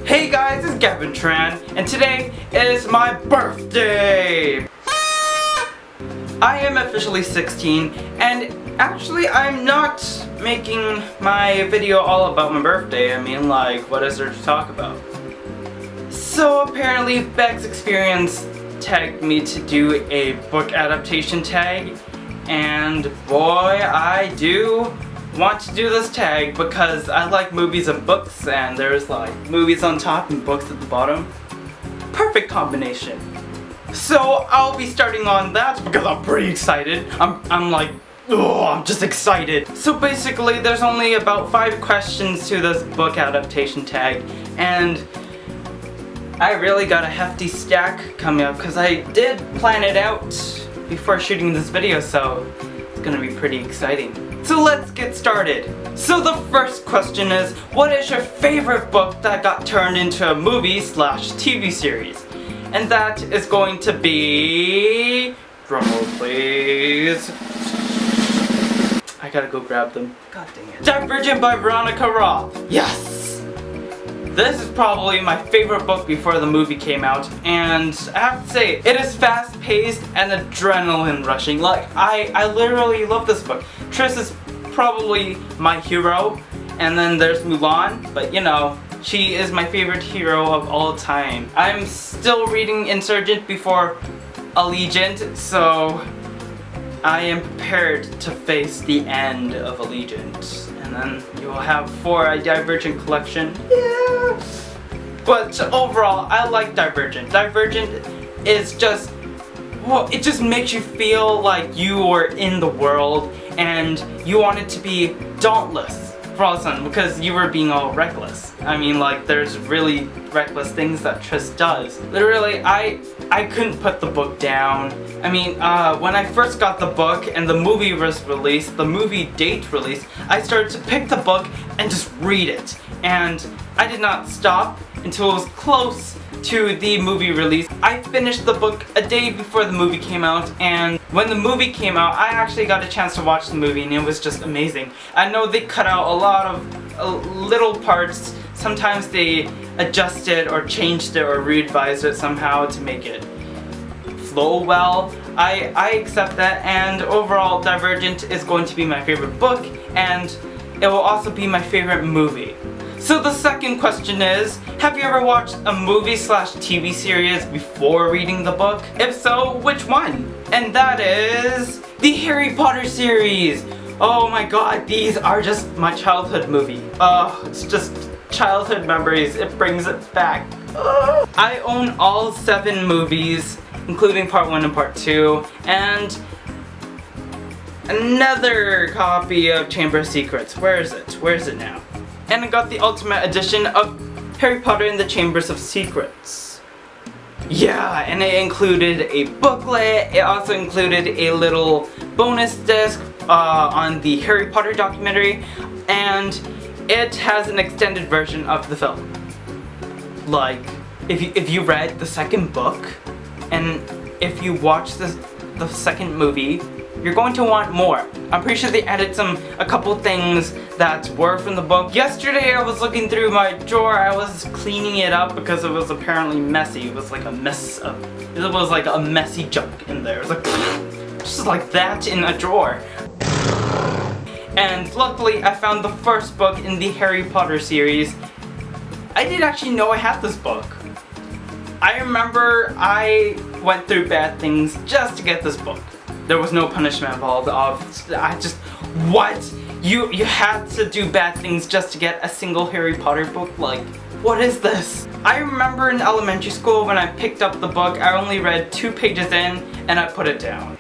Hey guys, it's Gavin Tran, and today is my birthday! I am officially 16, and actually I'm not making my video all about my birthday. I mean, like, what is there to talk about? So apparently Bexperience tagged me to do a book adaptation tag, and boy, I do want to do this tag because I like movies and books, and there's like movies on top and books at the bottom. Perfect combination. So I'll be starting on that because I'm pretty excited. I'm like, oh, I'm just excited. So basically there's only about 5 questions to this book adaptation tag, and I really got a hefty stack coming up because I did plan it out before shooting this video, so it's gonna be pretty exciting. So let's get started. So the first question is, what is your favorite book that got turned into a movie/TV series? And that is going to be... drumroll please. I gotta go grab them. God dang it. Divergent by Veronica Roth. Yes! This is probably my favorite book before the movie came out, and I have to say, it is fast-paced and adrenaline rushing. Like, I literally love this book. Triss is probably my hero, and then there's Mulan, but you know, she is my favorite hero of all time. I'm still reading Insurgent before Allegiant, so I am prepared to face the end of Allegiant. And then you will have for a Divergent collection. Yeah. But overall, I like Divergent. Divergent is just, well, it just makes you feel like you are in the world and you want it to be dauntless for all of a sudden because you were being all reckless. I mean, like, there's really reckless things that Triss does. Literally, I couldn't put the book down. I mean, when I first got the book and the movie was released, the movie date released, I started to pick the book and just read it. And I did not stop until it was close to the movie release. I finished the book a day before the movie came out, and when the movie came out, I actually got a chance to watch the movie, and it was just amazing. I know they cut out a lot of little parts. Sometimes they adjusted or changed it or re-advised it somehow to make it flow well. I accept that, and overall Divergent is going to be my favorite book, and it will also be my favorite movie. So the second question is, have you ever watched a movie/TV series before reading the book? If so, which one? And that is the Harry Potter series. Oh my god, these are just my childhood movie. It's just childhood memories. It brings it back. I own all 7 movies, including part 1 and part 2, and another copy of Chamber of Secrets. Where is it? Where is it now? And I got the Ultimate Edition of Harry Potter and the Chambers of Secrets. Yeah, and it included a booklet. It also included a little bonus disc on the Harry Potter documentary, and it has an extended version of the film. Like, if you read the second book, and if you watch the second movie, you're going to want more. I'm pretty sure they added a couple things that were from the book. Yesterday I was looking through my drawer, I was cleaning it up because it was apparently messy. It was like a messy junk in there. It was like, just like that in a drawer. And luckily I found the first book in the Harry Potter series. I didn't actually know I had this book. I remember I went through bad things just to get this book. There was no punishment involved. What? You had to do bad things just to get a single Harry Potter book? Like, what is this? I remember in elementary school when I picked up the book, I only read 2 pages in and I put it down.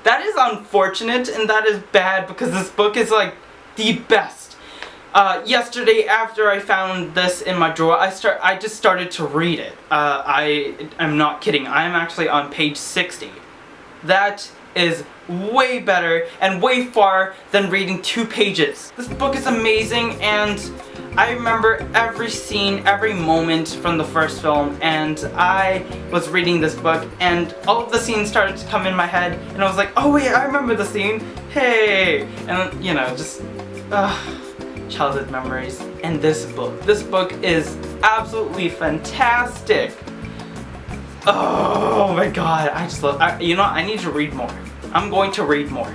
That is unfortunate and that is bad because this book is like the best. Yesterday after I found this in my drawer, I just started to read it. I'm not kidding. I'm actually on page 60. That is way better and way far than reading 2 pages. This book is amazing, and I remember every scene, every moment from the first film, and I was reading this book and all of the scenes started to come in my head and I was like, oh wait, I remember the scene, hey! And you know, just, childhood memories in this book. This book is absolutely fantastic. Oh my god, I just love, you know, I need to read more. I'm going to read more.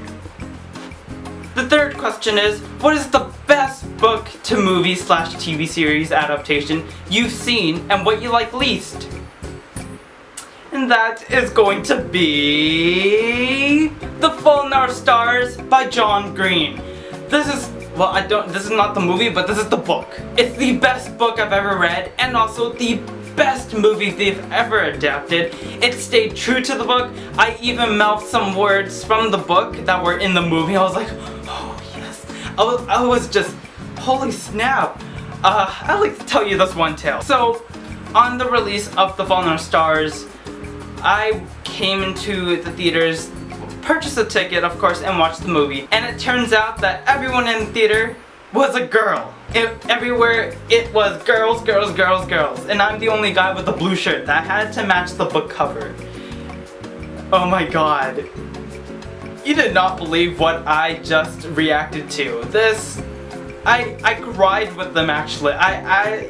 The third question is, what is the best book to movie / TV series adaptation you've seen and what you like least? And that is going to be The Fault in Our Stars by John Green. This is, well, this is not the movie, but this is the book. It's the best book I've ever read and also the best movie they've ever adapted. It stayed true to the book. I even mouthed some words from the book that were in the movie. I was like, oh yes. I was just, holy snap. I'd like to tell you this one tale. So, on the release of The Fault in Our Stars, I came into the theaters, purchased a ticket of course, and watched the movie. And it turns out that everyone in the theater was a girl. Everywhere it was girls, girls, girls, girls. And I'm the only guy with a blue shirt that had to match the book cover. Oh my god. You did not believe what I just reacted to. This, I cried with them actually. I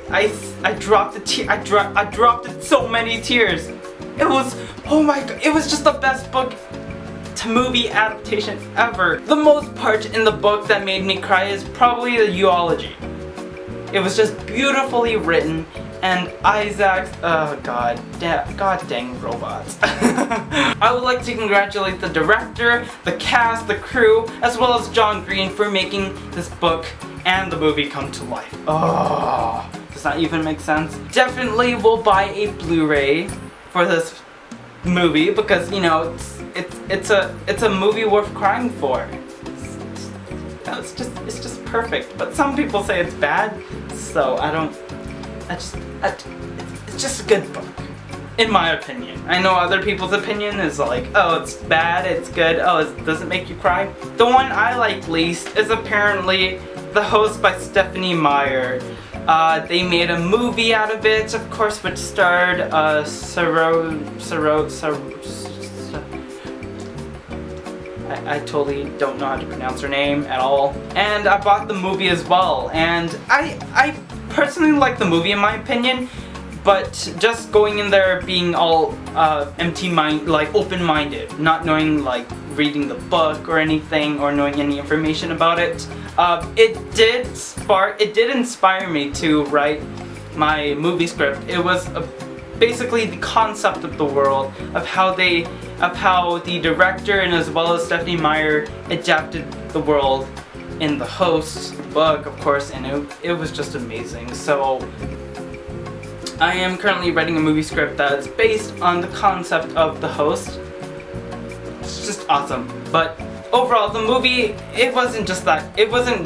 dropped I dropped so many tears. It was, oh my god, it was just the best book to movie adaptation ever. The most part in the book that made me cry is probably the eulogy. It was just beautifully written, and Isaac's, oh god dang robots. I would like to congratulate the director, the cast, the crew, as well as John Green for making this book and the movie come to life. Oh, does that even make sense? Definitely will buy a Blu-ray for this movie because, you know, it's a movie worth crying for. It's just perfect. But some people say it's bad, so it's just a good book, in my opinion. I know other people's opinion is like, oh, it's bad, it's good, oh, does it make you cry? The one I like least is apparently The Host by Stephenie Meyer. They made a movie out of it, of course, which starred I totally don't know how to pronounce her name at all. And I bought the movie as well, and I personally like the movie in my opinion, but just going in there being all open-minded, not knowing, like, reading the book or anything or knowing any information about it, it did inspire me to write my movie script. It was basically the concept of the world, of how the director and as well as Stephenie Meyer adapted the world in The Host, the book, of course, and it was just amazing. So I am currently writing a movie script that's based on the concept of The Host. It's just awesome. But overall, the movie, it wasn't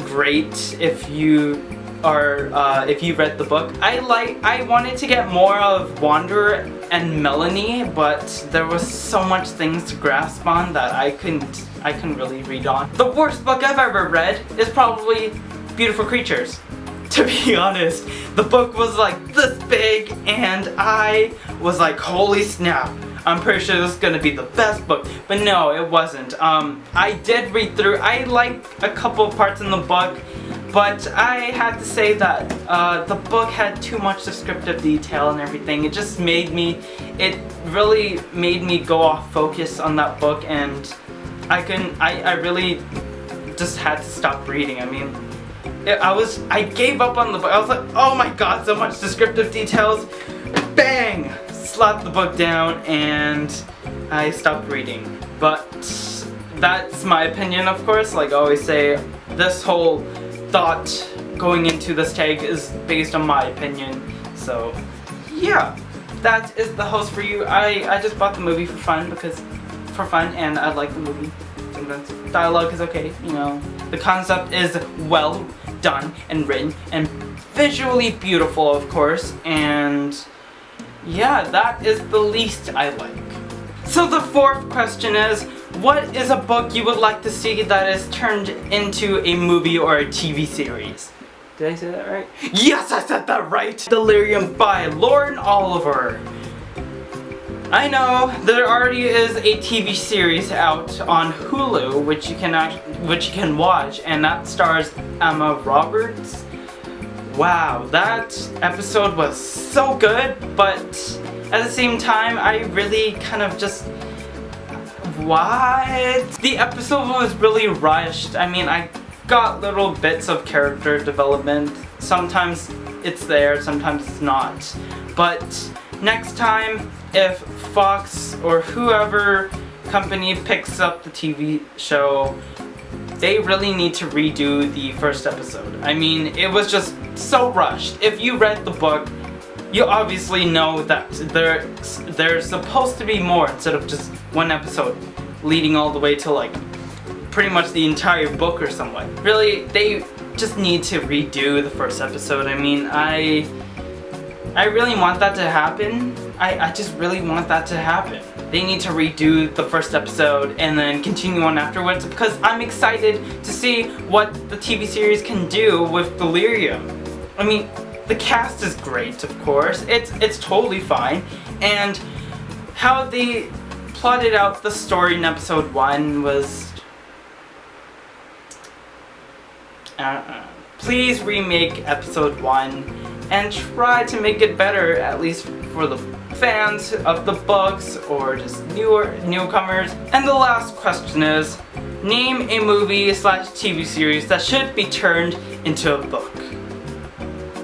great if you read the book. I wanted to get more of Wanderer and Melanie, but there was so much things to grasp on that I couldn't really read on. The worst book I've ever read is probably Beautiful Creatures. To be honest, the book was like this big and I was like, holy snap, I'm pretty sure this is gonna be the best book, but no, it wasn't. I did read through, I liked a couple of parts in the book, but I had to say that the book had too much descriptive detail and everything. It really made me go off focus on that book, and I really just had to stop reading. I mean, I gave up on the book. I was like, oh my god, so much descriptive details. Bang! Slapped the book down and I stopped reading. But that's my opinion, of course. Like I always say, this whole thought going into this tag is based on my opinion. So yeah, that is The Host for you. I just bought the movie for fun and I like the movie. Sometimes dialogue is okay, you know. The concept is well done and written and visually beautiful, of course, and yeah, that is the least I like. So the fourth question is, what is a book you would like to see that is turned into a movie or a TV series? Did I say that right? Yes, I said that right! Delirium by Lauren Oliver. I know there already is a TV series out on Hulu which you can watch, and that stars Emma Roberts. Wow, that episode was so good, but at the same time I really kind of just... What? The episode was really rushed. I mean, I got little bits of character development. Sometimes it's there, sometimes it's not. But next time, if Fox or whoever company picks up the TV show, they really need to redo the first episode. I mean, it was just so rushed. If you read the book, you obviously know that there's supposed to be more instead of just one episode leading all the way to like pretty much the entire book or somewhat. Really, they just need to redo the first episode. I mean, I really want that to happen. I just really want that to happen. They need to redo the first episode and then continue on afterwards, because I'm excited to see what the TV series can do with Delirium. I mean, the cast is great, of course. It's totally fine. And how they plotted out the story in episode 1 was... Please remake episode 1 and try to make it better, at least for the fans of the books or just newcomers. And the last question is, name a movie / TV series that should be turned into a book.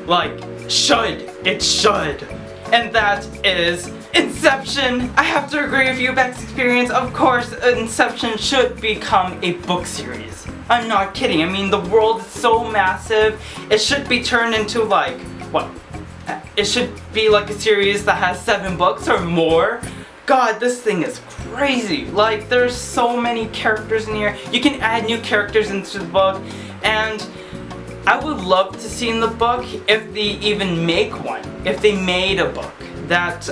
Like, it should. And that is Inception. I have to agree with you, Bexperience. Of course, Inception should become a book series. I'm not kidding. I mean, the world is so massive. It should be turned into like, what? It should be like a series that has 7 books or more. God, this thing is crazy. Like, there's so many characters in here. You can add new characters into the book, and I would love to see in the book, if they even make one, if they made a book, that,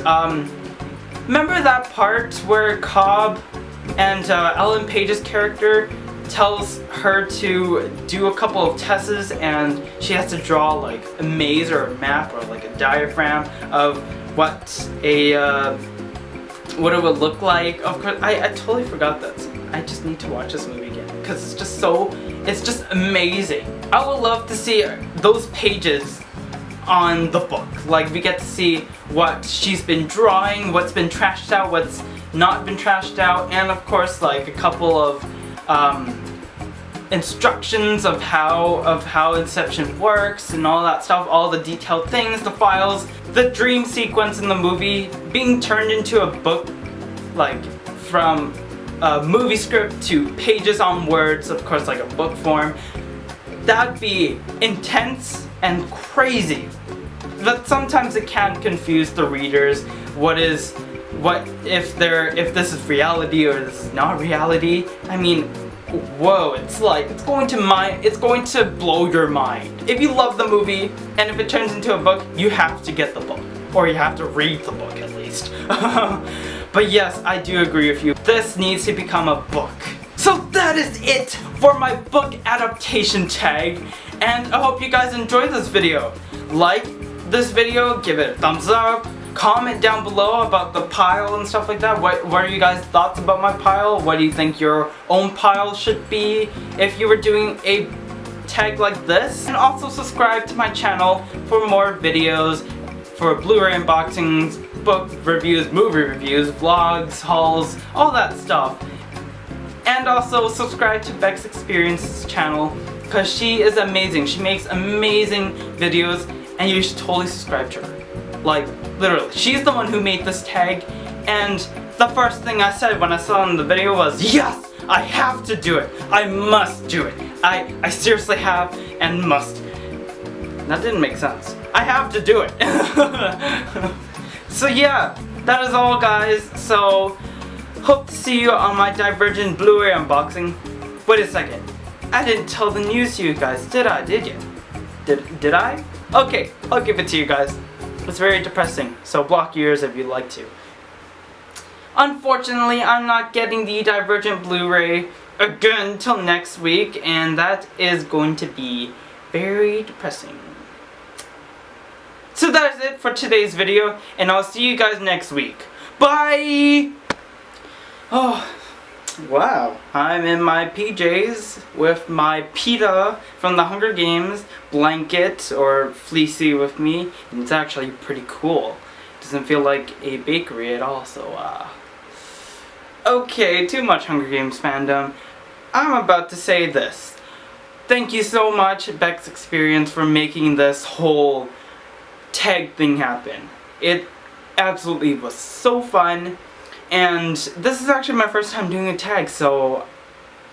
remember that part where Cobb and Ellen Page's character tells her to do a couple of tests and she has to draw like a maze or a map or like a diagram of what what it would look like. Of course, I totally forgot that. I just need to watch this movie again because it's just amazing. I would love to see those pages on the book. Like, we get to see what she's been drawing, what's been trashed out, what's not been trashed out, and of course like a couple of instructions of how Inception works and all that stuff, all the detailed things, the files, the dream sequence in the movie being turned into a book, like from a movie script to pages on words, of course, like a book form. That'd be intense and crazy. But sometimes it can confuse the readers. What if this is reality or this is not reality? I mean, whoa, it's going to blow your mind. If you love the movie and if it turns into a book, you have to get the book, or you have to read the book at least. But yes, I do agree with you. This needs to become a book. So that is it for my book adaptation tag, and I hope you guys enjoyed this video. Like this video, give it a thumbs up. Comment down below about the pile and stuff like that. What are you guys' thoughts about my pile? What do you think your own pile should be if you were doing a tag like this? And also subscribe to my channel for more videos, for Blu-ray unboxings, book reviews, movie reviews, vlogs, hauls, all that stuff. And also subscribe to Bexperience's channel, because she is amazing. She makes amazing videos and you should totally subscribe to her. Like, literally, she's the one who made this tag, and the first thing I said when I saw it in the video was, yes, I have to do it. I must do it. I seriously have and must. That didn't make sense. I have to do it. So yeah, that is all, guys. So, hope to see you on my Divergent Blu-ray unboxing. Wait a second. I didn't tell the news to you guys, did I? Did you? Did I? Okay, I'll give it to you guys. It's very depressing, so block your ears if you'd like to. Unfortunately, I'm not getting the Divergent Blu-ray again till next week, and that is going to be very depressing. So that is it for today's video, and I'll see you guys next week. Bye! Oh, wow. I'm in my PJs with my PETA from the Hunger Games blanket or fleecy with me. And it's actually pretty cool. Doesn't feel like a bakery at all, so okay, too much Hunger Games fandom. I'm about to say this. Thank you so much, Bexperience, for making this whole tag thing happen. It absolutely was so fun, and this is actually my first time doing a tag, so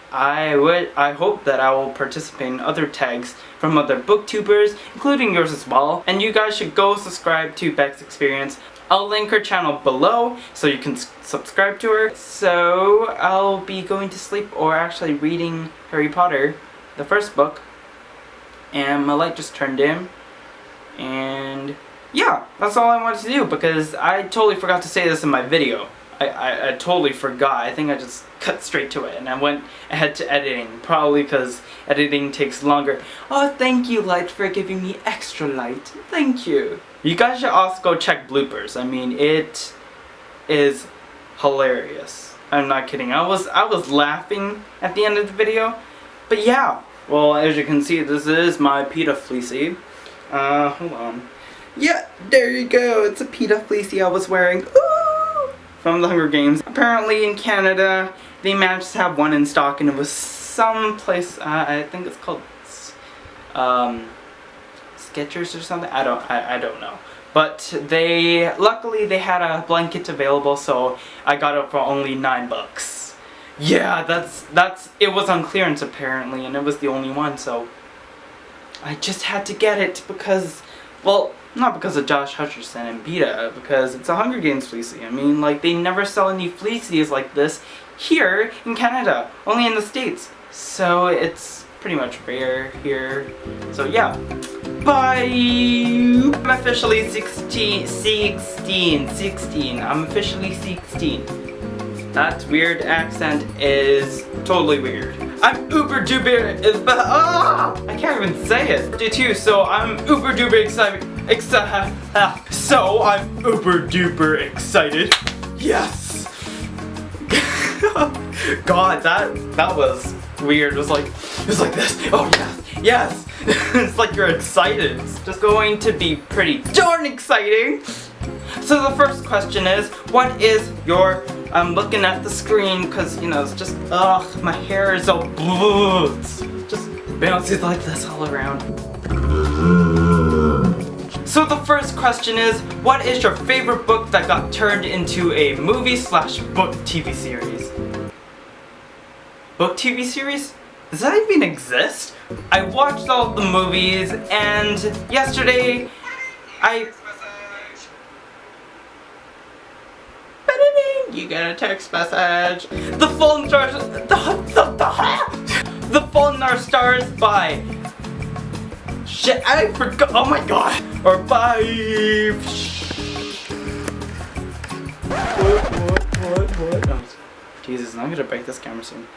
I hope that I will participate in other tags from other booktubers, including yours as well. And you guys should go subscribe to Bexperience. I'll link her channel below so you can subscribe to her. So I'll be going to sleep, or actually reading Harry Potter, the first book. And my light just turned dim. And yeah, that's all I wanted to do, because I totally forgot to say this in my video. I totally forgot. I think I just cut straight to it and I went ahead to editing, probably because editing takes longer. Oh, thank you, light, for giving me extra light. Thank you. You guys should also go check bloopers. I mean, it is hilarious. I'm not kidding. I was laughing at the end of the video. But yeah, well, as you can see, this is my PETA fleecy. Hold on. Yeah, there you go. It's a PETA fleecy I was wearing. Ooh! From the Hunger Games. Apparently in Canada, they managed to have one in stock, and it was some place, I think it's called Skechers or something. I don't know. But luckily they had a blanket available, so I got it for only $9. Yeah, it was on clearance apparently, and it was the only one, so I just had to get it because, well, not because of Josh Hutcherson and PETA, because it's a Hunger Games fleecy. I mean, like, they never sell any fleecies like this here in Canada, only in the States. So it's pretty much rare here. So yeah, bye! I'm officially 16. I'm officially 16. That weird accent is totally weird. I'm uber duper, I can't even say it. Too, so I'm uber duper excited. So I'm uber duper excited. Yes! God, that was weird. It was like this. Oh yes, yes! It's like you're excited. It's just going to be pretty darn exciting. So the first question is, what is your, I'm looking at the screen because, you know, it's just, my hair is all blue. It's just bounces like this all around. So the first question is, what is your favorite book that got turned into a movie/book TV series? Book TV series? Does that even exist? I watched all the movies, and yesterday you get a text message. The Fault in Our Stars. The Fault in Our Stars by. Shit, I forgot. Oh my god. Or by. What? Oh, Jesus, I'm gonna break this camera soon.